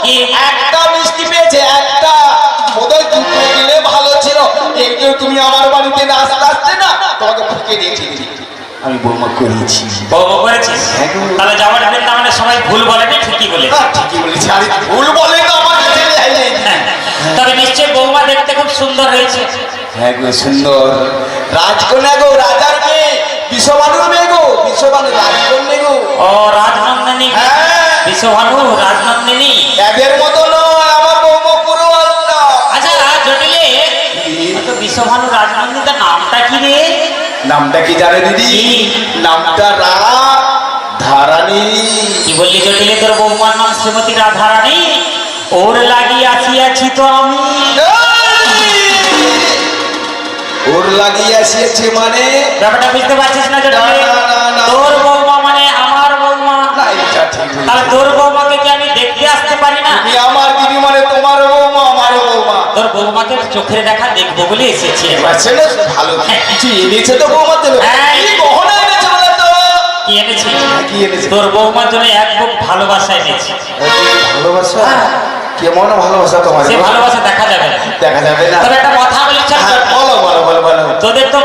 কি একটা মিষ্টি পেয়েছে, একটা ওদের দুটো দিলে ভালো ছিল। একটু তুমি আমার বাড়িতে না আসতে আসতে না তোমাকে ফুকে দিয়েছি, আমি বৌমা করিয়েছি। বৌমা করেছিস? তাহলে যাওয়ার বৃন্দাবনে সবাই ভুল বলেনি, ঠিকই বলেছে। ঠিকই বলেছি, আরে ভুল বলে তো আমার কাছে নেই। তবে নিশ্চয়ই বৌমা দেখতে খুব সুন্দর হয়েছে। হ্যাঁ গো, সুন্দর রাজকন্যা গো, রাজার মেয়ে, বিশ্বভানুর মেয়ে গো, বিশ্বভানু রাজকন্যা গো। ও রাজনন্দিনী, বিশ্বভানু রাজনন্দিনী। এদের মতো নয়, আমার বৌমা পুরো আলাদা। আচ্ছা জটিলে, বিশ্বভানু রাজনন্দিনীর নামটা কি রে? নামটা কি জানে দিদি? নামটা রাধারানী। কি বললি জটিলে? তোর বৌমার নাম শ্রীমতী রাধারানী? ওর লাগিয়ে আসিয়াছি তো আমি। ওর লাগিয়ে আসিয়েছে মানে? ব্যাপারটা বুঝতে পারছিস না জটিলে? তোর বৌমা মানে আমার বৌমা। তাহলে তোর বৌমাকে কি আমি দেখতে আসতে পারি না? তুমি আমার দিদি মানে তোমার বৌমা, আমার বৌমা। তোর বৌমাকে চোখের দেখা দেখবো বলে এসেছি। ভালো কিছু এনেছে তো বৌমার জন্য? কি গহনা এনেছে বলে তো? কি এনেছি? কি এনেছে? তোর বৌমার জন্য এক বুক ভালোবাসা এনেছি। ভালোবাসা? কেমন ভালোবাসা তোমার? সে ভালোবাসা দেখা যাবে না। দেখা যাবে না? তবে একটা কথা বলি, বলো বলো বলো বলো। তোদের তো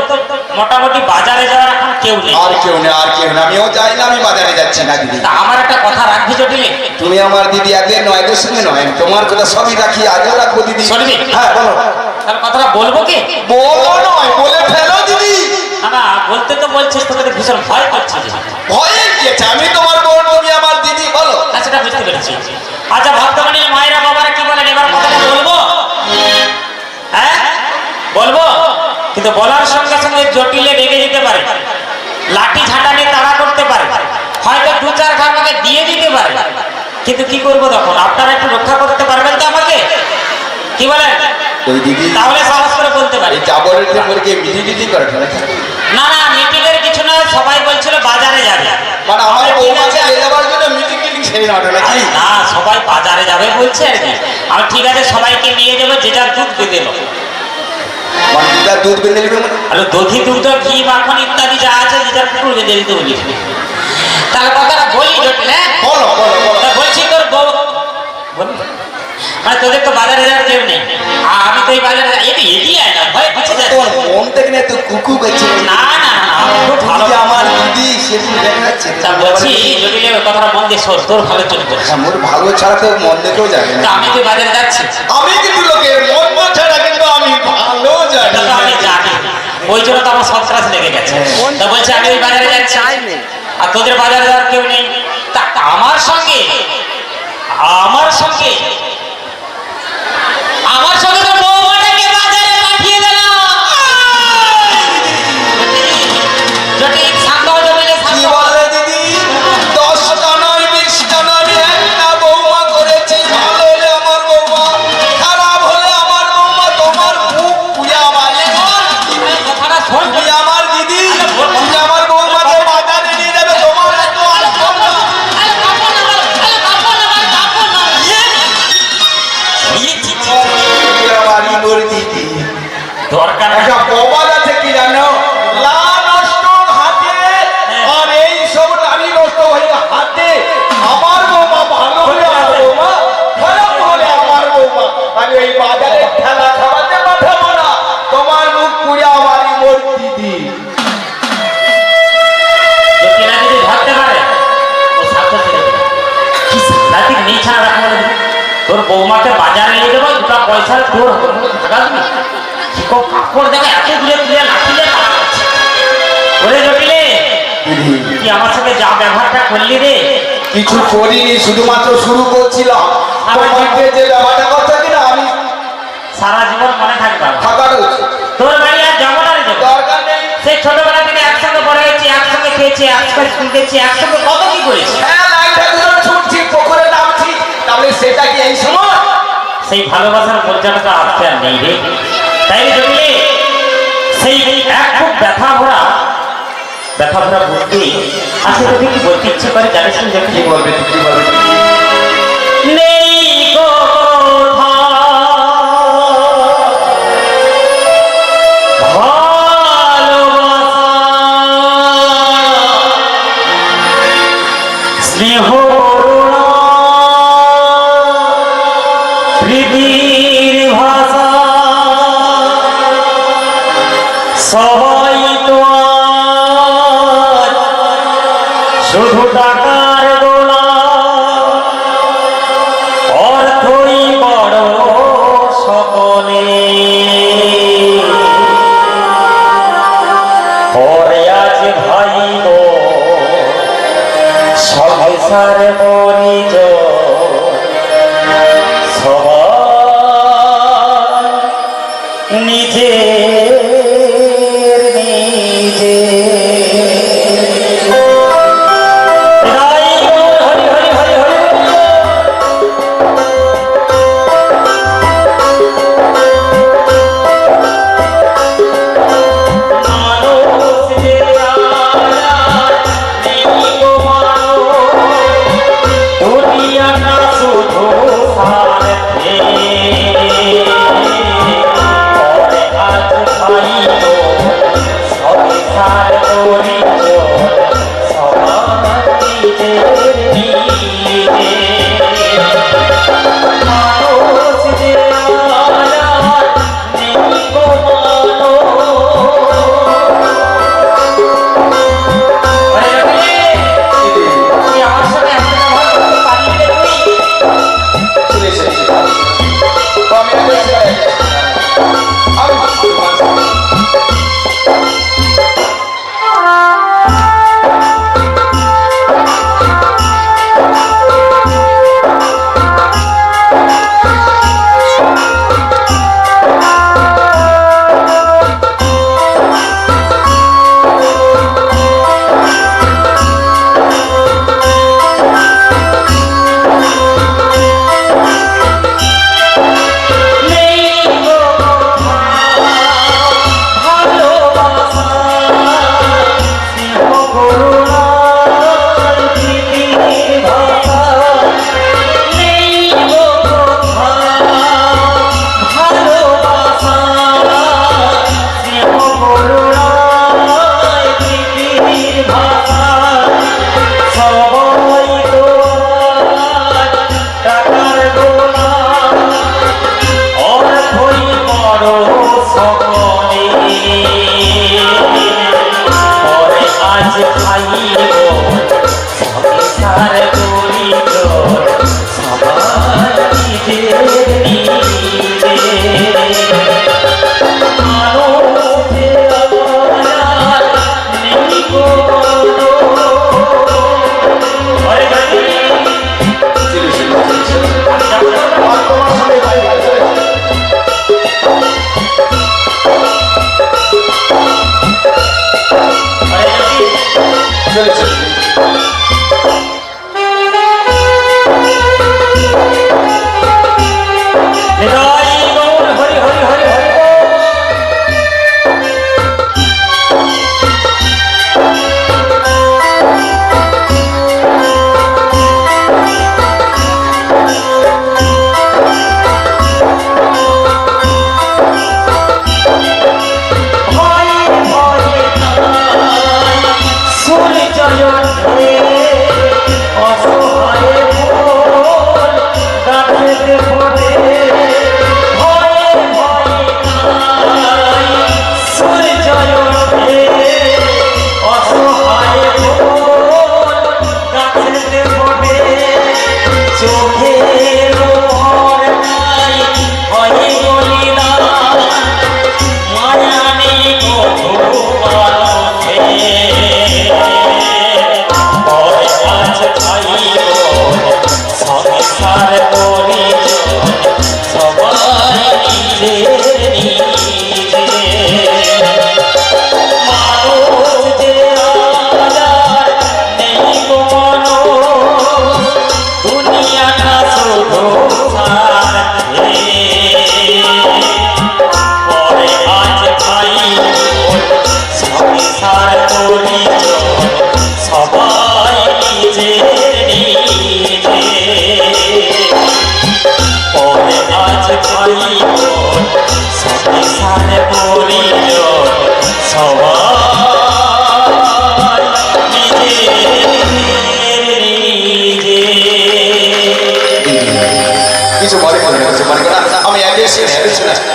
মোটামুটি বাজারে যাওয়ার এখন কেউ নেই। আর কেউ নেই, আর কেউ নেই। আমিও যাই না, আমি বাজারে যাচ্ছি না দিদি। তা আমার একটা কথা রাখবি জটিলে? তুমি আমার দিদি, আগে নয় এদের সঙ্গে নয়, তোমার কথা সবই রাখি, আজও রাখবো দিদি। শুনবি? হ্যাঁ বলো। তার কথাটা বলবো কি? বলো নয়, বলে ফেলো দিদি। না বলতে তো বলছিস, তোকে তো ভীষণ ভয় করছিস। ভয়ের কি আছে? আমি তোমার বোন, তুমি আমার দিদি, বলো। সেটা বুঝতে পেরেছি। আচ্ছা ভক্তমণির মায়েরা বাবারা কি বলেন? এবার কথাটা বলবো? হ্যাঁ বলবো, কিন্তু বলার সঙ্গে সঙ্গে জটিলে রেগে যেতে পারে, লাঠি ঝাঁটা নিয়ে তাড়া করতে পারে, হয়তো দু চার ঘা আমাকে দিয়ে দিতে পারে। কিন্তু কি করবো তখন? আপনারা একটু রক্ষা করতে পারবেন তো আমাকে? কি বলেন? ওই দিদি তাহলে সাহস করে বলতে পারি। জাবরের যে মুরগি মিটি করে নাকি? না না, মিটিংয়ের কিছু নয়, সবাই বলছিল বাজারে যাবে। মানে আমার বৌমাকে নিয়ে যাওয়ার জন্য মিটিং সেই না নাকি? না, সবাই বাজারে যাবে বলছে আর কি। আমি ঠিক আছে, সবাইকে নিয়ে যাবো, যে যার দুধ বেঁধে নেবো। মানে দুধ বেঁধে নেবে? আর দধি দুধ ঘি মাখন ইত্যাদি যা আছে যে যার পুকুর বেঁধে দিতে বলি। তাহলে কথাটা বলি জটিল। বলো বলো বলো। বলছি তোর বউ মানে তোদের তো বাজারে যাওয়ার কেউ নেই, আমি তো এই বাজারে এগিয়ে আয় না, ভয় পিছে যাচ্ছে। তোমার মন থেকে না তো কুকু করছে। না না খুব ভালো আমার দিদি সেদিন দেখাচ্ছে। বলছি জটিল, কথাটা মন দিয়ে শোন, তোর ভালো চলবে। মোর ভালো ছাড়া তো মন দেখেও যাবে না। আমি তো বাজারে যাচ্ছি, আমি কিন্তু লোকের মন ছাড়া কিন্তু আমি ভালো জানি। আমি জানি, ওই জন্য তো আমার সন্ত্রাস লেগে গেছে। তা বলছি আমি ওই বাজারে যাচ্ছি, আর তোদের বাজারে যাওয়ার কেউ নেই। তা আমার সঙ্গে তো বৌমাটাকে বাজারে পাঠিয়ে দিল। জটিল শান্ত হয়ে যাবে। কি বলে দিদি? 10টা নয় 20টা নয়, একটা বৌমা করেছি। ভালো হলে আমার বৌমা, খারাপ হলে আমার বৌমা। তোমার মুখ পুড়ে আমার কথাটা শোন, তুমি আমার দিদি, তুমি আমার বৌমাকে বাজারে নিয়ে যাবে। তোমার এত দরকার একটা প্রবাদ আছে কি জানো? লা নষ্ট হাতে, আর এই সব নারী নষ্ট হয়ে হাতে। আমার বৌমা ভালো হলে আমার বৌমা, খারাপ হলে আমার বৌমা। আমি এই বাজারে ঠেলা খাওয়াতে পাঠাবো না। তোমার মুখ পুড়ে আমারই মোর দিদি। যদি ভাবতে পারে ও সাথে কি সাংঘাতিক নেই ছাড়া রাখবো না। তোর বৌমাকে বাজারে নিয়ে যাবো, দুটা পয়সা তোর টাকা দিবি। কাপড় দেখে এত দূরে তুলে লাঠিলে ওরে জটিলে, তুই আমার সঙ্গে যা ব্যবহারটা করলি রে। কিছু করিনি, শুধুমাত্র শুরু করছিলাম। তোমাকে যে ব্যাপারটা কথা কিনা আমি সারা জীবন মনে থাকবে। থাকার তোর বাড়ি আর যাবো না রে, দরকার নেই। সেই ছোটবেলা থেকে একসঙ্গে বড় হয়েছি, একসঙ্গে খেয়েছি, একসঙ্গে স্কুল গেছি, একসঙ্গে কত কি করেছি। ছুটছি, পুকুরে নামছি, তাহলে সেটা কি এই সময়? সেই ভালোবাসার মর্যাদাটা আজকে আর নেই রে। তাই জটিলে সেই এক খুব ব্যথা ভরা বুঝতে আজকে তোকে কি বলতে ইচ্ছে করে জানিস? কি বলবে কি বলবে? নেই গো ভালোবাসা, স্নেহ সবাই তো আজ শুধু টাকার গোলাম, অর্থই বড় সকলে। পরে আজ ভাই গো সংসার পরিচয় সবাই নিজের নিজে। হরি হরি হরি হরি। মানুষ যে আর নেই গো মানুষ, দুনিয়াটা শুধু স্বার্থে। পরে আজ ভাই গো সংসার পরিচয় সবার নিজের নিজে। মানুষ যে আর নেই গো তুই আমার সাথে এমন ব্যবহার করতে পারলি রে তুই? চলে এসেছি তো আমি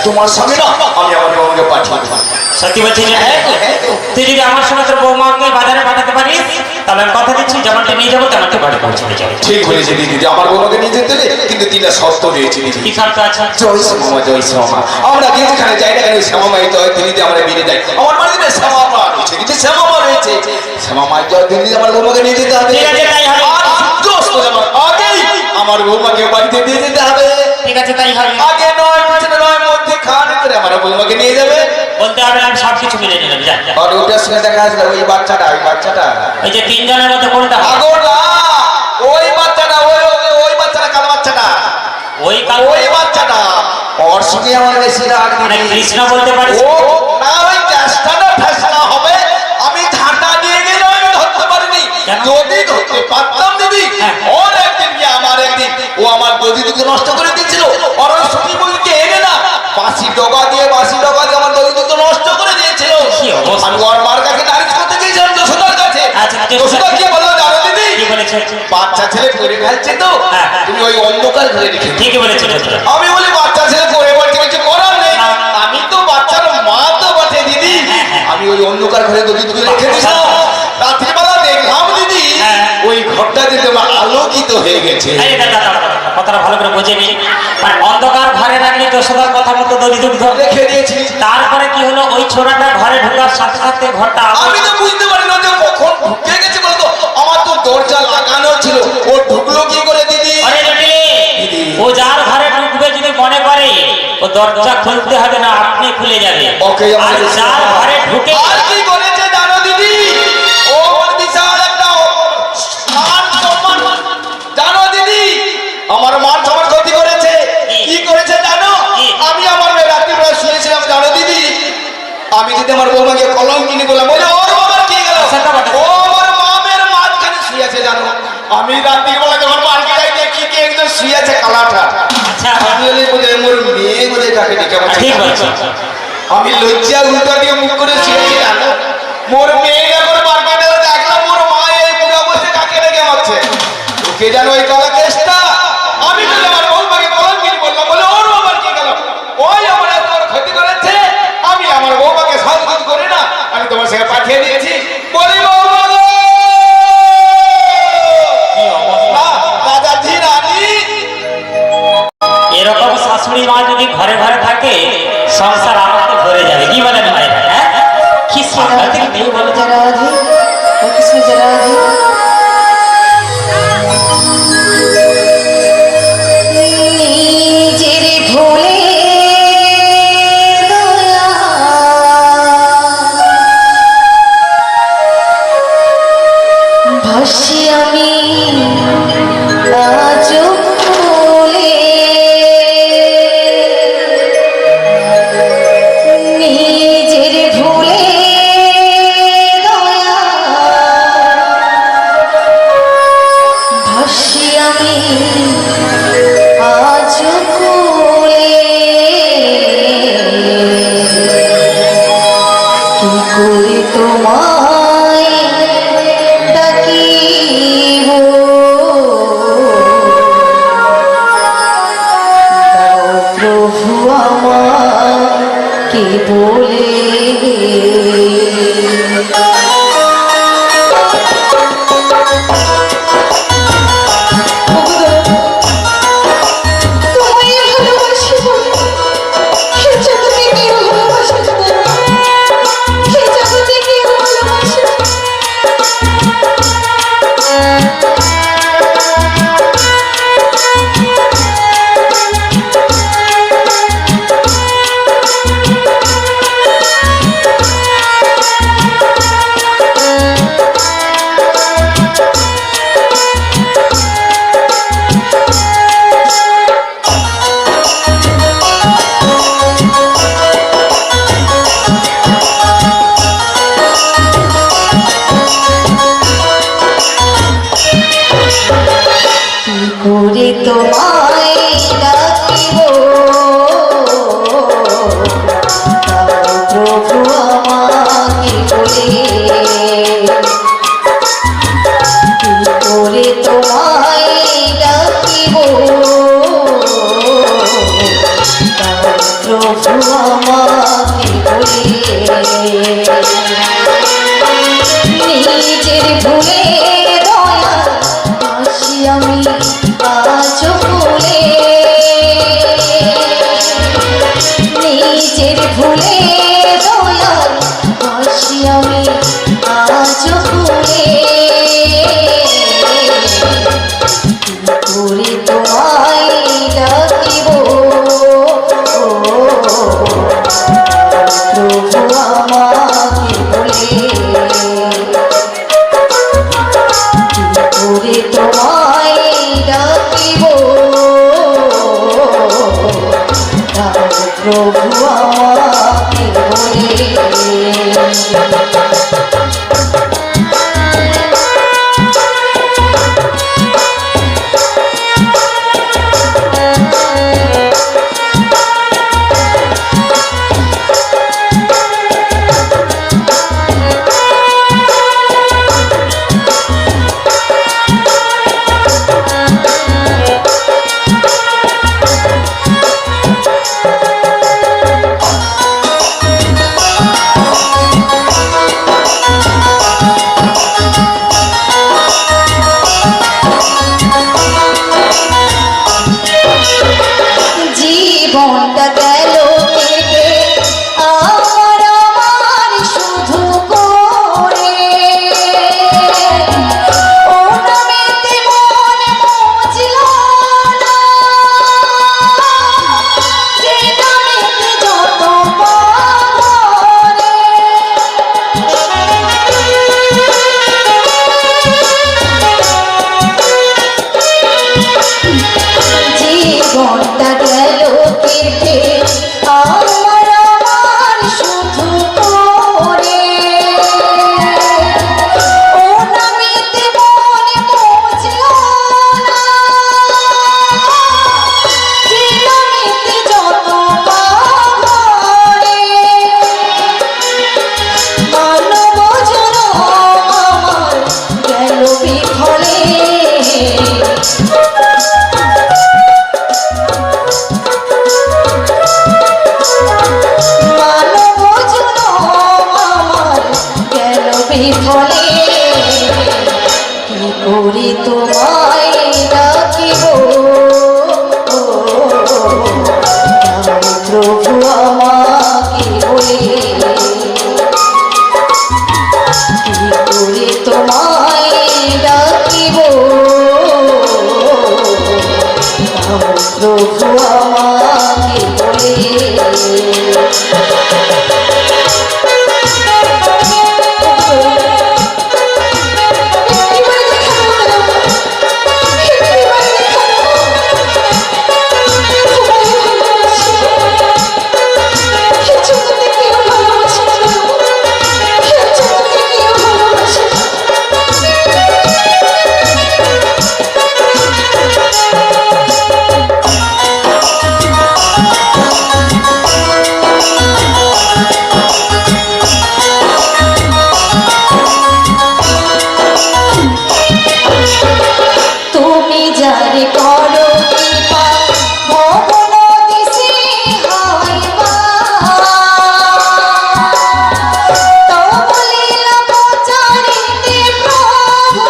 তোমার সামনে না আমি আমার বাবাকে পাঠিয়ে সত্যি বলছিস জটিল? হ্যাঁ গো, হ্যাঁ গো। তুই যদি আমার সঙ্গে তোর বৌমাকে বাজারে পাঠাতে পারিস তাহলে আমি কথা দিচ্ছি যেমনটা নিয়ে যাবো তেমনটা বাড়ি পৌঁছে দিয়ে যাবো। ঠিক বলেছে দিদি, আমার বৌমাকে নিয়ে যেতে হলে কিন্তু তিনটা শর্ত দিয়েছি দিদি। কি শর্ত আছে? জয় শ্যামা, জয় শ্যামা। আমরা যেখানে যাই না কেন শ্যামা মাই জয় দিল্লিতে আমরা বেরিয়ে যাই। আমার বাড়িতে শ্যামা মা রয়েছে, কিন্তু শ্যামা মা রয়েছে, শ্যামা মাই জয় দিল্লিতে আমার বৌমাকে নিয়ে যেতে হবে। ঠিক আছে, তাই হবে। আর সূর্য অস্ত যাবার আগেই আমার বৌমাকে বাড়িতে দিয়ে যেতে হবে। ঠিক আছে, তাই হবে। আগে নয় পিছনে নয়, মধ্যে খান করে আমার বৌমাকে নিয়ে যাবে। বলতে হবে না, আমি সব কিছু মিলে নিলাম। যা যা। আর ওটার সঙ্গে দেখা আসলে ওই বাচ্চাটা, ওই বাচ্চাটা ওই যে তিনজনের মধ্যে কোনটা হবে? আগোলা, ওই বাচ্চাটা, ওই বাচ্চাটা, কালো বাচ্চাটা, ওই কাল ওই বাচ্চাটা, ওর সঙ্গে আমার বেশি রাগ মানে দিদি। কৃষ্ণ বলতে পারিস? ও না, ওই চেষ্টাটা ফেসলা হবে। আমি ঝাঁটা দিয়ে গেলে আমি ধরতে পারিনি। কেন? যদি ধরতে পারতাম দিদি, হ্যাঁ। ওর একদিন কি আমার একদিন, ও আমার দধি দুধ নষ্ট করে দিয়েছিল। আর ওই সুখী বইকে এনে না বাসি ডগা দিয়ে আমার দধি দুধ নষ্ট করে দিয়েছিল। কি অবস্থা? আমি ওর মার কাছে নালিশ করতে গিয়েছিলাম যশোদার কাছে। আচ্ছা, যশোদা কি বললো জানো দিদি? কি বলেছে? বাচ্চা ছেলে পড়ে ফেলছে তো, হ্যাঁ, হ্যাঁ। তুমি ওই অন্ধকার ঘরে রেখে দিও। ঠিকই বলেছে বলেছে। আমি বলি বাচ্চা ছেলে পড়ে পড়ছে, কিছু করার নেই। না। আমি তো বাচ্চার মা তো বটে দিদি। হ্যাঁ, হ্যাঁ। আমি ওই অন্ধকার ঘরে দড়ি তুলে রেখে দিয়েছিলাম। রাত্রিবেলা দেখলাম দিদি, হ্ঁ। ওই ঘরটা দিতে আলোকিত হয়ে গেছে। এই দাদা, কথাটা ভালো করে বোঝে নি। মানে অন্ধকার ঘরে রাখলে যশোদার কথা মতো দড়ি ধর। রেখে দিয়েছি। তারপরে কি হলো, ওই ছোড়াটা ঘরে ঢোকার সাথে সাথে ঘরটা আমি তো বুঝতে পারি না যে কখন ঢুকে গেছে বলতো। আমার তো দরজা লাগানো ছিল, ও ঢুকলো কি করে দিদি? আরে জটিল, ও যার ঘরে ঢুকবে যদি মনে করে ও দরজা খুলতে হবে না, আপনি খুলে যাবে। ওকে, আর যার ঘরে ঢুকে আর কি করেছে জানো দিদি? ও ওর বিশাল একটা মান সম্মান, জানো দিদি, আমার মান সম্মান ক্ষতি করেছে। কি করেছে জানো? কি? আমি আমার রাত্রিবেলা শুয়েছিলাম জানো দিদি, আমি যদি আমার বৌমাকে কলঙ্কিনী বললাম, বলে ওর বাবার কি গেল? সেটা বটে। ও আমার মামের মাঝখানে শুয়ে আছে জানো। আমি রাত্রিবেলা যখন মার্কেটে যাই দেখি কি একজন শুয়ে আছে কালাটা। আচ্ছা, আমি বলি বলে মোর মেয়ে বলে কাকে ডেকে বলছে। ঠিক বলছো। আমি লজ্জা উল্টা দিয়ে মুখ করে শুয়েছি জানো। মোর মেয়ে যখন মার্কেটে দেখলাম মোর মা এই বুড়া বসে কাকে রেখে মারছে, ওকে জানো ওই কালা কেসটা। আমি বলে আমার বৌমাকে কলঙ্কিনী বললাম, বলে ওর বাবার কি গেল? ওই আমার এত বড় ক্ষতি করেছে, আমি আমার বৌমাকে সাজগুজ করি না, আমি তোমার সঙ্গে পাঠিয়ে দিয়েছি। বলি বৌমা গো! কি অবস্থা! রাজা জি রানী, এরকম শাশুড়ি মা যদি ঘরে ঘরে থাকে সংসার আনন্দে ভরে যাবে। কি বলেন ভাইরা? হ্যাঁ, কি সাংঘাতিক নেই বলো তো? राधे और कृष्ण राधे নিজের ভুলে দয়া ভাসি আমি আজ ভুলে নিজের ভুলে দয়া ভাসি আমি আজ কুলে কি করে তোমায় ডাকিব দাও প্রভু আমাকে বলে তোমায় ভালোবাসি বলে হে জগতে কেউ ভালোবাসে না, হে জগতে কেউ ভালোবাসে না। কি করে তোমায় ডাকিব দাও প্রভু আমাকে বলে কি করে তোমায় ডাকিব দাও প্রভু আমাকে বলে প্রভু আমাকে বলে জীবনটা গেল কেটে আমার আমার শুধু করে ও নামেতে মন মজল না যে নামেতে যত পারে জীবনটা গেল কেটে আমার আমার শুধু করে ও নামেতে মন মজল না যে নামেতে যত পারে মানব জনম আমার গেল বিফলে মানব জনম আমার গেল বিফলে কি করে তোমায় ডাকিব প্রভু আমাকে বলে কি করে তোমায় ডাকিব প্রভু আমাকে বলে তুমি যারে করো কৃপা ভবন দিশে হইবা তব লীলা প্রচারিতে প্রভু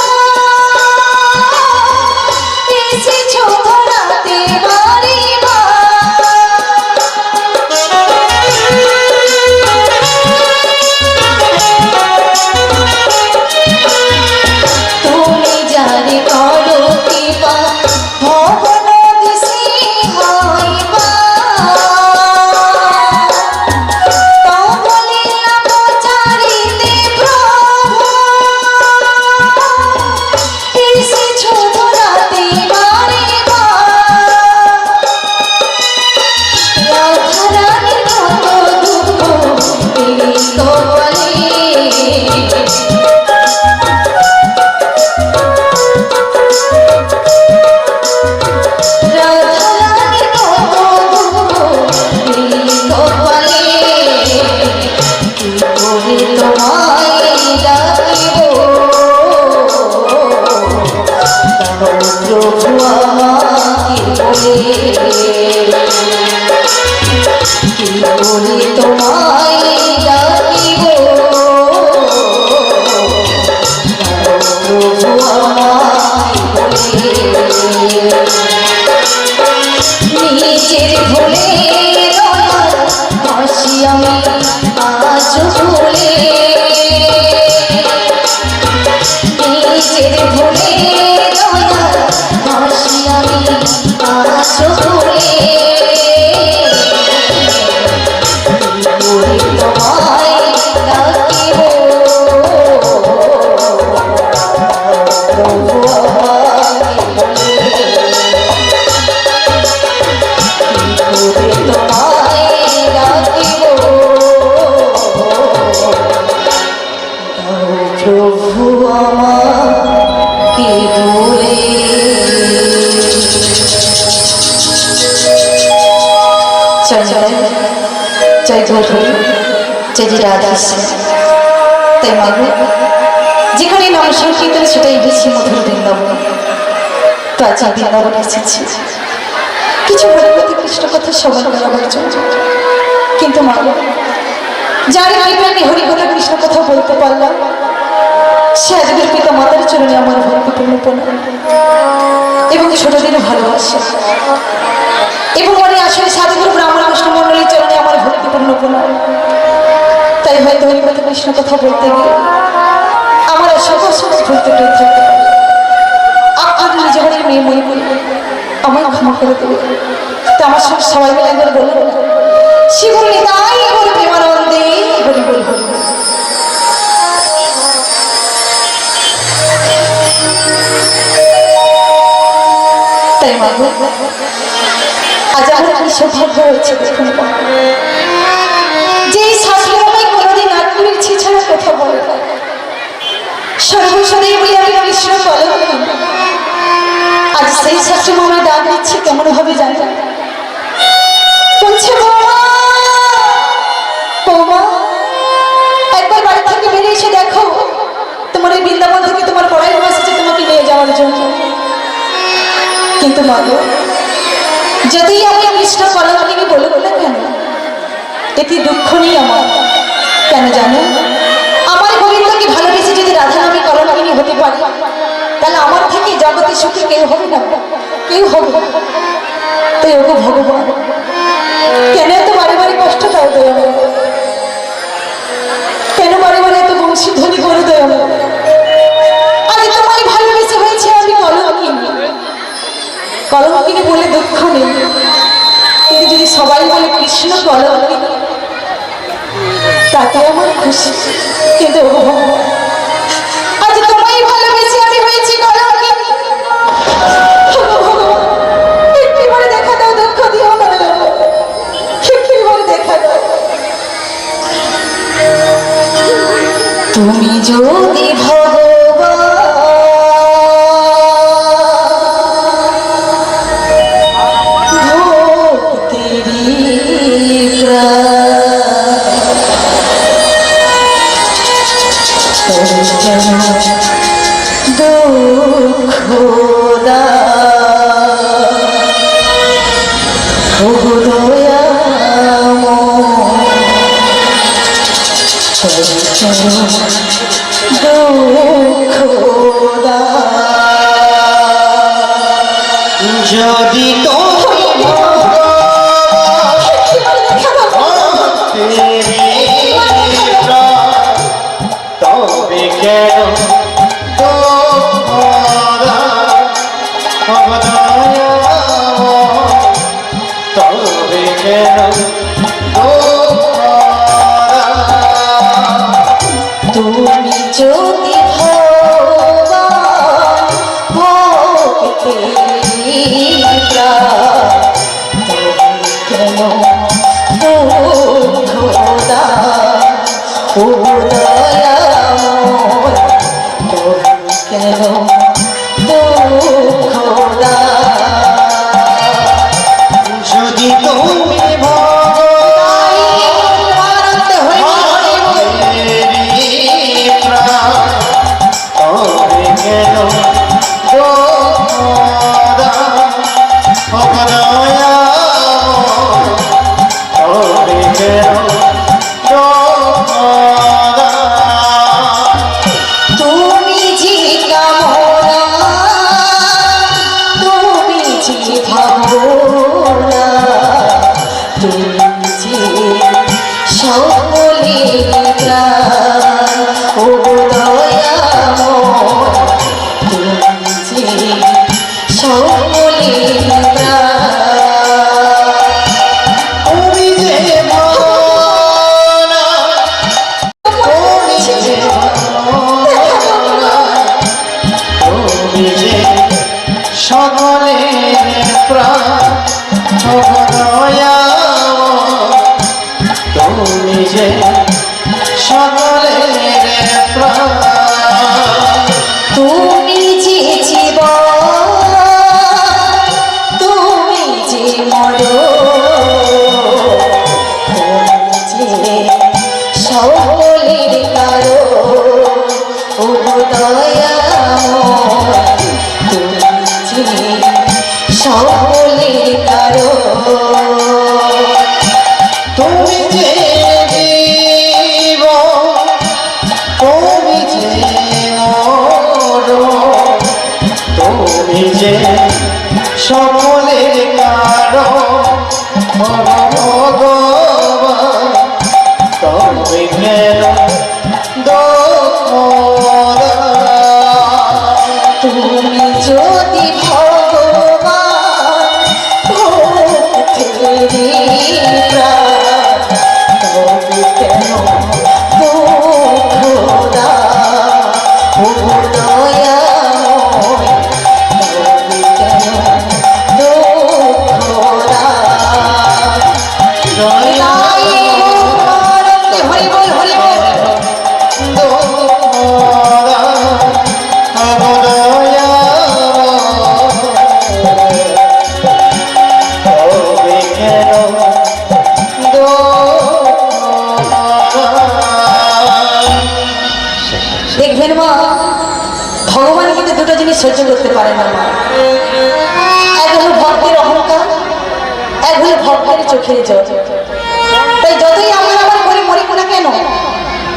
এসেছ ধরাতে মারিবা তুমি যারে করো কৃপা ভবন দিশে হইবা তব লীলা প্রচারিতে প্রভু এসেছ ধরাতে মারিবা রাধারানীর কত দুঃখ এই কপালে রাধারানীর কত দুঃখ এই কপালে কি করে তোমায় ডাকিব প্রভু আমাকে বলে কি করে তোমায় ডাকিব প্রভু আমাকে বলে নিজের ভুলে দয়াল হাসি আমি আজ ভুলে নিজের ভুলে দয়াল হাসি আমি আজ ভুলে তোমায় ডাকিব প্রভু আমাকে বলে জয় জয় জয় গৌর জয় জয় রাধেশ্যাম। তাই মাগো, যেখানে নাম সংকীর্তন সেটাই বেশি মধুর বৃন্দাবন। তো আজ এই বৃন্দাবনে এসেছি কিছু হরিকথা কৃষ্ণ কথা সবার বলার জন্য। কিন্তু মাগো, যার কৃপায় হরিকথা কৃষ্ণ কথা বলতে পারলাম, সে আজকের পিতা মাতার চরণে আমার ভক্তিপূর্ণ প্রণাম এবং ছোটদের ভালোবাসা, এবং মনে আসলে সাধুগুরু ব্রাহ্মণ কৃষ্ণ মন্ডলীর চরণে আমার ভক্তিপূর্ণ প্রণাম। তাই হয়তো হরিকথা কৃষ্ণ কথা বলতে গিয়ে আমার সকল সময় ভুলতে থাকতে পারে। আপনাদের নিজ ঘরের মেয়ে মনে করি আমায় ক্ষমা করে দেবে। তো আমার সব সবাই মিলে একবার বলবো, শিবনী তাই বল প্রেমানন্দে হরি বল হরি বল। তাই মাগো, আজ আমার কি সৌভাগ্য হচ্ছে দেখুন, যে শাশুড়ি আমায় কোনোদিন আত্মীয় ইচ্ছে ছাড়া কথা বলে না। সর্বসদাই বলে আমি কৃষ্ণ বলে, আজ সেই শাশুড়ি মামায় ডাক দিচ্ছে কেমন হবে জানি। বলছে বৌমা, বৌমা একবার বাড়ি থেকে বেরিয়ে এসে দেখো, তোমার এই বৃন্দাবন থেকে তোমার পড়াই এসেছে তোমাকে নিয়ে যাওয়ার জন্য। কিন্তু মাগো, যদি আমি কৃষ্ণ কলঙ্কিনী বলুক না কেন, এতে দুঃখ নেই আমার। কেন জানো, আমার গোবিন্দকে ভালোবেসে যদি রাধা নামে কলঙ্কিনী হতে পারে, তাহলে আমার থেকে জগতে সুখী কেউ হবে না, কেউ হবে না। তাই ওগো ভগবান, কেন এত বারে বারে কষ্ট দাও দয়া, কেন বারে বারে এত বংশীধ্বনি করে দয়া। আরে তোমায় ভালোবেসে হয়েছে আমি কলঙ্কিনী। কলঙ্কিনী বলে দুঃখ নেই, কিন্তু যদি সবাই বলে কৃষ্ণ কলঙ্কিনী, তাতে আমার খুশি। কিন্তু আজ তোমায় ভালোবেসে আমি হয়েছি কলঙ্কিনী। একটিবারে দেখা দাও, দুঃখ দিও না, একটিবারে দেখা দাও। তুমি যদি যদি তবে কেন তবে কেন তুমি যদি ভক্তি কেন খোদা উদয়াময় কেন খোদা। যদি তুমি তবে কেন তুমি যে কামনা, তুমি যে ভাবনা, তুমি যে সকলের প্রাণ, ও দয়াময় তুমি যে সকলের প্রাণ। তুমি যে ভাবনা, তুমি যে তুমি যে সকলের প্রাণ, তুমি যে সকলের প্রাণ। তুমি যে জীবন, তুমি যে মরণ, সকলের কারণ তুমি যে জীবন, তুমি যে মরণ, তুমি যে সকলের কারণ ভগবান, তবে কেন দুঃখ দাও? তুমি যদি ভগবান ভক্তেরই প্রাণ, তবে কেন দুঃখ দাও? ও দয়াময়, তবে কেন দুঃখ দাও? দয়াময়, হরি বল হরি বল। দেখবেন মা, ভগবান কিন্তু দুটো জিনিস সহ্য করতে পারে না মা। এক হলো ভক্তের অহংকার, এক হলো ভক্তের চোখের জল। তাই যতই আমরা আমার করে মরি না কেন,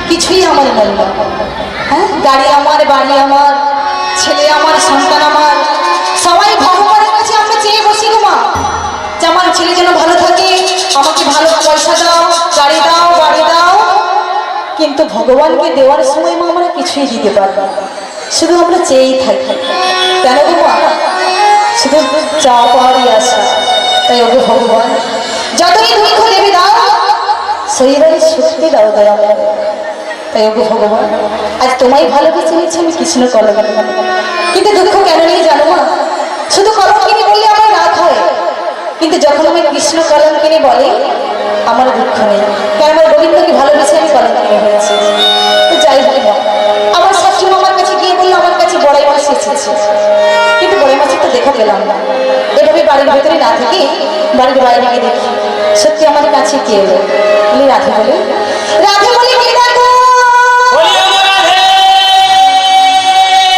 কিছুই আমার নয় না। হ্যাঁ, গাড়ি আমার, বাড়ি আমার, ছেলে আমার, সন্তান আমার, সবাই ভগবানের কাছে আমরা চেয়ে বসি গো মা, যে আমার ছেলে যেন ভালো থাকে, আমাকে ভালো পয়সা দাও, গাড়ি দাও, বাড়ি দাও। কিন্তু ভগবানকে দেওয়ার সময় মা আমরা কিছুই দিতে পারবো না, শুধু আমরা চেয়েই থাকি। কেন গো মা? শুধু চা পাওয়ারই আশা। তাই ওকে ভগবান যতই দুঃখ দেবে দাও, শরীরের শক্তি দাও দয়া। তাই ওকে ভগবান আজ তোমায় ভালোবেসে নিয়েছি আমি কৃষ্ণ কলম। কিন্তু দুঃখ কেন নিয়ে জানো মা? শুধু কলম কিনে বললে আমার রাগ হয়, কিন্তু যখন আমি কৃষ্ণ কলম কিনে বলে আমার দুঃখ নেই। কেন? আমার গোবিন্দকে ভালোবেসে আমি কলম কিনে হয়েছি। তো যাই হোক মা, আমার শাশুড়ি আমার কাছে গিয়ে বললো আমার কাছে বড়াই মাছ এসেছে, কিন্তু বড়াই মাছের তো দেখা পেলাম না। এভাবে বাড়ির ভেতরে না থেকে বাড়ির বাইরে গিয়ে দেখি সত্যি আমার কাছে কে এলো। বলি রাধে বলে, রাধে বলে কে ডাকো? বলি ও রাধে,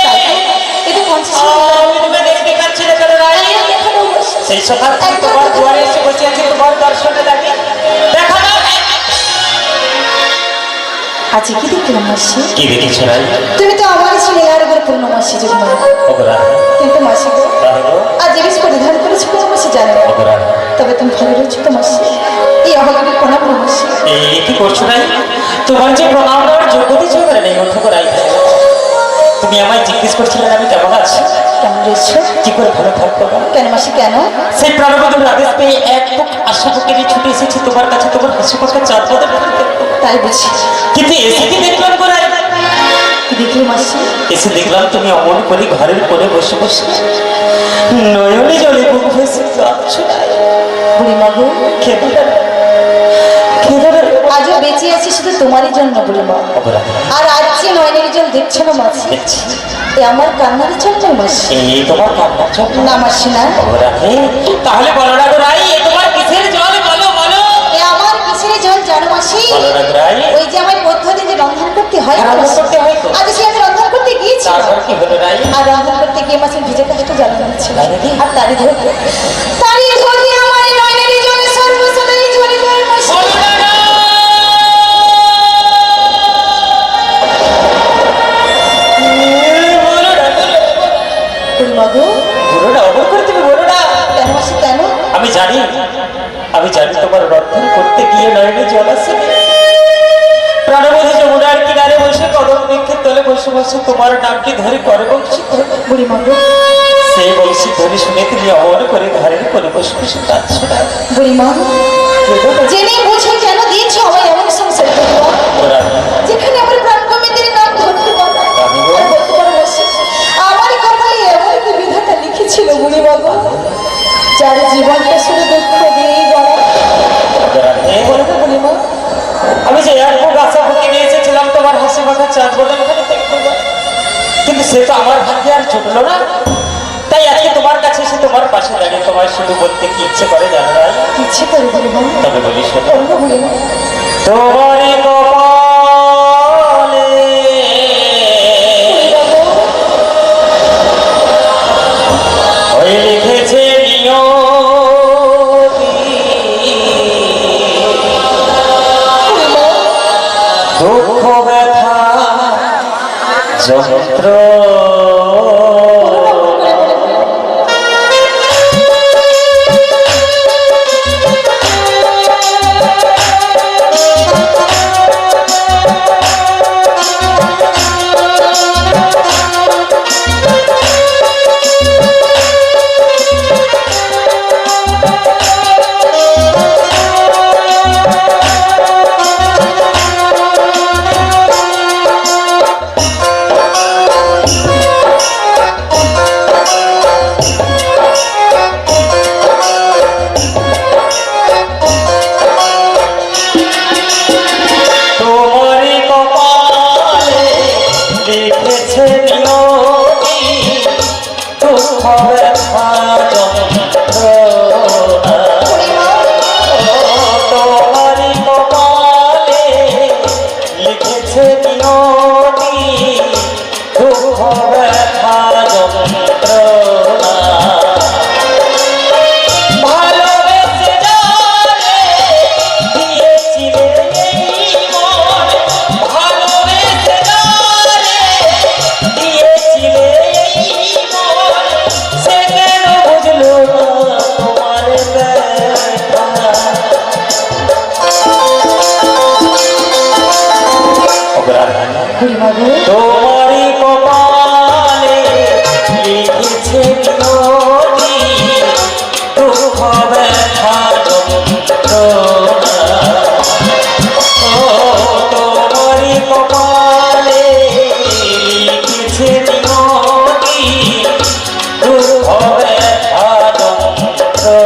তাই তো, এ তো পঞ্চাশ তুমি দেখতে পাচ্ছি না কেন রাই? সেই সকাল থেকে তোমার দুয়ারে এসে বসে আছি তোমার দর্শনে লাগে। দেখা দাও। আজকে কি দেখলাম মাসি? কি দেখেছো রাই? তুমি তো আমার ছেলে আর একবার পূর্ণমাসী যখন, ওগরা কিন্তু মাসি গো, রাধে গো, আজ যে বেশ পরিধান করেছো তো মাসি জানে না। ওগরা তবে তুমি ভালো রয়েছো তো মাসি। এই অভাবে কোনো মাসি এই কি করছো রাই? তোমার যে প্রণাম দেওয়ার যোগ্যতা ছিল না এই অর্থ করাই। তুমি আমায় জিজ্ঞেস করছিলে না আমি কেমন আছি, কেমন রয়েছো? কি করে ভালো থাকবো না? কেন মাসি কেন? সেই প্রাণবন্ধুর আদেশ পেয়ে এক বুক আশা বুকে নিয়ে ছুটে এসেছি তোমার কাছে, তোমার হাসি পক্ষে চাঁদ পথে। তাই বুঝি। কিন্তু এসে কি দেখলাম করাই? কি দেখলি মাসি? এসে দেখলাম তুমি অমন করে ঘরের কোণে বসে বসে নয়নে জলে বুক ভেসে কাঁদছো। বুড়ি মাগো, কেঁদো না, কেঁদো না। আজও বেঁচে আছি শুধু তোমারই জন্য বুড়ি মা। অপরাধ আর আজ যে নয়নের জল দেখছো না মাসি, দেখছি এ আমার কান্নার জন্য মাসি। এই তোমার কান্নার জন্য না মাসি না, অপরাধে। তাহলে বলো না গো রাই, এ তোমার কিসের জল? বলো বলো এ আমার কিসের জল জানো মাসি? বলো না গো রাই। ওই যে আমার পদ্ধতি যে রন্ধন করতে হয়, রান্না করতে হয় তো। আজ সে আমি রন্ধন করতে গিয়েছি, তারপর কি হলো রাই? আর রন্ধন করতে গিয়ে মাসে ভিজে কাজটা জ্বালানো হচ্ছে। তাই নাকি? আর তারই ধরতে আমার নয়নের জল সর্বসদাই ঝরে যায় মাসি। বলো না গো। বলো না গো। বুড়ি মাগো, বলো না, অবর করে তুমি বলো না। কেন মাসি কেন? আমি জানি তোমার রন্ধন করতে গিয়ে নয়নে জল আসে। প্রাণবধূ যমুনার কিনারে বসে কদম বৃক্ষের তলে বসে বসে তোমার নামটি ধরে করে বংশী ধরে। বুড়ি মাগো, সেই বংশী ধরে শুনে তুমি অমন করে ঘরের কোণে বসে বসে কাঁদছো না। বুড়ি মা, জেনে বুঝে কেন দিয়েছো আমায় এমন সংসার করবো, যেখানে আমার প্রাণ কমিটির নাম ধরতে পারবো না। আর বলতে পারো মাসি, আমার কপালে এমন কি বিধাতা লিখেছিল বুড়ি মাগো, যার জীবনটা শুধু দুঃখ দিয়েই গড়া। বলো তো বুড়ি মা, আমি যে এক বুক আশা বুকে নিয়ে এসেছিলাম তোমার হাসি মাখা চাঁদ বদন ওখানে দেখবো, কিন্তু সে তো আমার ভাগ্যে আর জুটলো না। তাই আজকে তোমার কাছে এসে তোমার পাশে দাঁড়িয়ে তোমায় শুধু বলতে কি ইচ্ছে করে জানো না? ইচ্ছে করে বুড়ি মা, তবে বলি শোনো, বলো বুড়ি মা। তোমারই কপালে ওই লিখেছে নিয়ম যন্ত্র তোমারই কপালে লিখেছে নিয়তি দুঃখ ব্যথা যন্ত্রণা। তোমারই কপালে লিখেছে নিয়তি দুঃখ ব্যথা যন্ত্রণা। ভালোবেসে যারে দিয়েছিলে এই মন, ভালোবেসে যারে দিয়েছিলে এই মন, সে কেন বুঝলো না তোমার ব্যথা। তোমারই কপালে লিখেছে নিয়তি দুঃখ ব্যথা যন্ত্রণা। তোমারই কপালে লিখেছে নিয়তি দুঃখ ব্যথা যন্ত্রণা।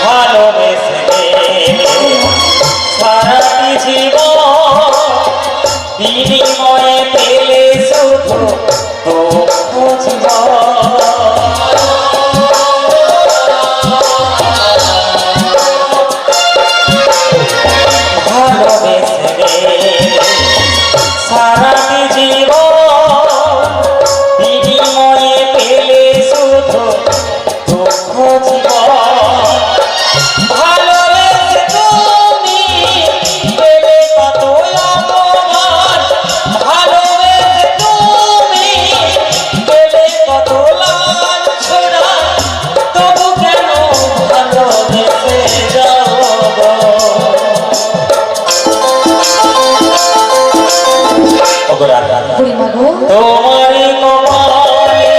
ভালোবেসে সারাটি জীবন বিনিময়ে পেলে শুধু দুঃখ জীবন। ভালোবেসে সারাটি জীবন বিনিময়ে পেলে শুধু দুঃখ জীবন। ভালোবেসে তুমি পেলে কত অপমান, ভালোবেসে তুমি পেলে কত লাঞ্ছনা, তবু কেন ভালোবেসে যাও গো। তোমারই কপালে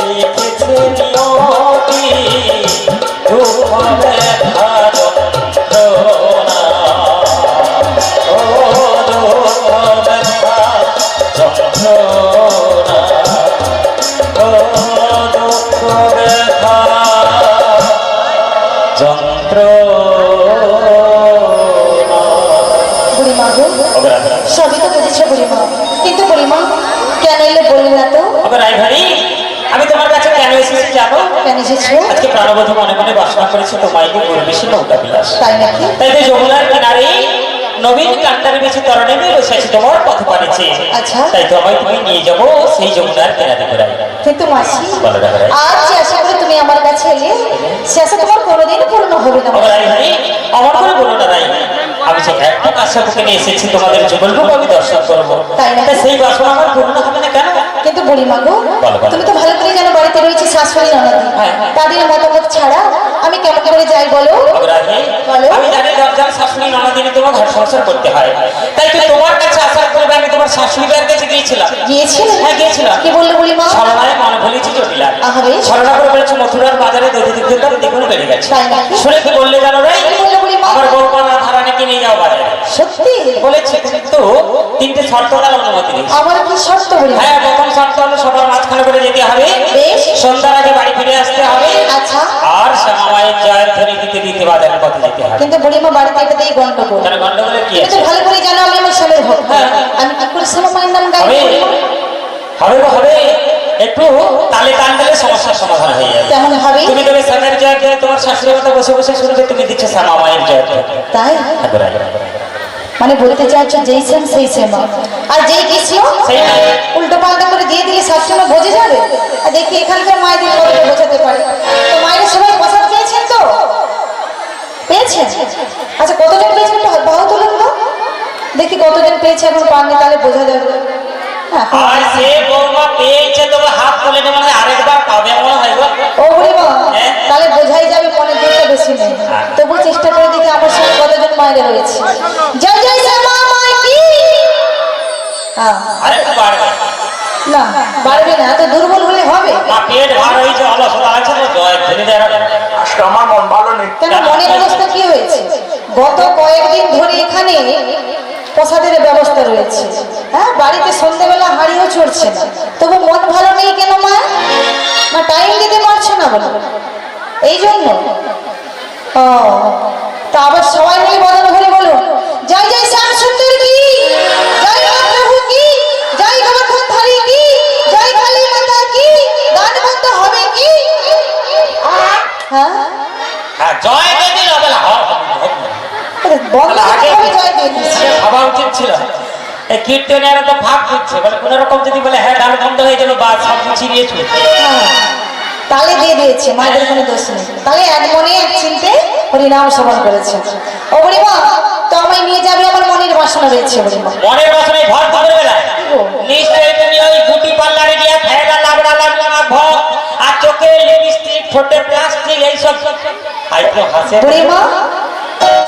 লিখেছে নিয়তি দুঃখ ব্যথা যন্ত্রণা। ও দুঃখ ব্যথা যন্ত্রণা, ও দুঃখ ব্যথা যন্ত্রণা। সবই তো বুঝেছো বুড়িমা, কিন্তু বুড়িমা কেন এলে বললে না তো? রায়ভারি, আমি তোমার কাছে কেন এসেছি জানো? কেন এসেছো? আজকে প্রাণবধূ মনে মনে বাসনা করেছে তোমায় পরিবেশে নৌকা বিলাস। তাই নাকি? তাই তো যমুনার কিনারে নবীন কান্তার বেশি তরণে বসে আছে তোমার পথ পাড়েছে। আচ্ছা। তাই তো আমি তুমি নিয়ে যাবো সেই যমুনার কিনারে ঘোরাই। কিন্তু মাসি, বলো রায়ভারি, আজ যে আশা করে তুমি আমার কাছে এলে সে আশা তোমার কোনোদিন পূর্ণ হবে না। রায়ভারি আমার করে বলো না রাই, আমি যে একটা কাছে বুকে নিয়ে এসেছি তোমাদের যুগলরূপ আমি দর্শন করবো। তাই না? সেই বাসনা আমার পূর্ণ হবে না কেন? কিন্তু বুড়িমা গো, বলো, বলো। তুমি তো ভালো করে জানো বাড়িতে রয়েছে শাশুড়ি ননদ, হ্যাঁ, হ্যাঁ। তাদের মতামত ছাড়া আমি কেমন করে যাই বলো? রায়ভারি, বলো। আমি জানি দরজার শাশুড়ি ননদিনে তোমার ঘর সংসার করতে হয়, তাই তো তোমার কাছে আসার পূর্বে আমি তোমার শাশুড়ি বাড়ির কাছে গিয়েছিলাম। গিয়েছিলে? হ্যাঁ, গিয়েছিলাম। কি বললে বুড়িমা? ছলনায় মন ভুলেছি জটিলা। আহারে। ছলনা করে বলেছে মথুরার বাজারে দধি দুধের দাম দ্বিগুণ বেড়ে গেছে। তাই নাকি? শুনে কি বললে জানো রে? কি বললে বুড়িমা? আমার বউপানা ধারানিকে নিয়ে যাও বাজারে। সত্যি? বলেছে কিন্তু তিনটে শর্ত তার অনুমতি নেই। আমার কি শর্ত বুড়িমা? হ্যাঁ, প্রথম শর্ত হলো সবার মাঝখানে করে যেতে হবে, বেশ। সন্ধ্যার আগে বাড়ি ফিরে আসতে হবে, আচ্ছা। আর শ্যামা মায়ের জয়ের ধ্বনি দিতে দিতে বিধিবাদের পথে যেতে হবে। কিন্তু বুড়িমা বাড়িতে এটা দিয়ে গন্ডগোল। কেন গন্ডগোলের কি তুমি আছে? তো ভালো করে জানো আমি আমার স্বামীর ভক্ত। আমি কি করে শ্যামা মায়ের নাম গাইবো? হবে হবে গো, হবে। একটু তালে টান দিলে সমস্যার সমাধান হয়ে যাবে। তেমন হবে। তুমি তবে স্বামীর জয় জয়, তোমার শাশুড়ির কথা বসে বসে শুনবে, তুমি দিচ্ছ শ্যামা মায়ের জয় জয়। তাই মানে বলতে চাচ্ছ যেই শ্যাম সেই শ্যামা, আর যেই কৃষ্ণ সেই নাই। উল্টো পাল্টা করে দিয়ে দিলে সবসময় বোঝে যাবে। আর দেখি এখানকার মায়েদের কতটা বোঝাতে পারে। তো মায়েরা সবাই প্রসাদ পেয়েছেন তো? পেয়েছেন? আচ্ছা কতজন পেয়েছেন একটু হাত বাহু তুলুন তো দেখি কতজন পেয়েছে, এখন পাননি তাহলে বোঝা যাবে। হ্যাঁ আর সে বৌমা পেয়েছে, তবে হাত তুলে নেবে না, আরেকবার পাবে মনে হয় গো। ও বুড়িমা, হ্যাঁ। তাহলে বোঝাই যাবে মনের দিকটা বেশি নেই। তবু চেষ্টা করে দেখি আমার সঙ্গে কতজন মায়েরা রয়েছে। জয় জয় শ্যামা মাই কি। হ্যাঁ আরেকটু বাড়বে। না পারবে না, এত দুর্বল হলে হবে? মা পেট ভার হয়েছে, অলসতা আছে তো, জয় ধরে দেয়। আজকে আমার মন ভালো নেই। কেন মনের অবস্থা কি হয়েছে? গত কয়েকদিন ধরে এখানে প্রসাদের ব্যবস্থা রয়েছে। হ্যাঁ বাড়িতে সন্ধ্যেবেলা হাঁড়িও চড়ছে না, তবু মন ভালো নেই কেন মা? না টাইম দিতে পারছো না বলো এই জন্য? ও তা আবার সবাই মিলে বদল হলে বলো জয় জয় শ্যাম সুন্দর কি, জয় মহাপ্রভু কি, জয় গোবর্ধন ধারী কি, জয় কালী মাতা কি, গান বন্ধ হবে কি? হ্যাঁ হ্যাঁ জয় দিয়ে দিল হবে না, বন্ধ হবে জয় দিয়ে দিচ্ছি। ভাবা উচিত ছিল। এই কীর্তনের তো ভাগ দিচ্ছে, বলে কোন রকম যদি বলে হ্যাঁ গান বন্ধ হয়ে গেল বা সব ছিড়িয়ে ছুঁড়ে। হ্যাঁ, তালে দিয়ে দিয়েছে, মায়েদের কোনো দোষ নেই। তাহলে এক মনে এক চিনতে হরিনাম শ্রবণ করেছে। ও বুড়িমা, তো আমায় নিয়ে যাবে, আমার মনের বাসনা রয়েছে বুড়িমা। মনের বাসনায় ভর তো করবে না। নিশ্চয়ই তুমি ওই গুটি পাল্লারে গিয়ে ফেলা লাবড়া লাবড়া ভর আর চোখে লিপস্টিক ঠোঁটে প্লাস্টিক এইসব। আই তো হাসে বুড়িমা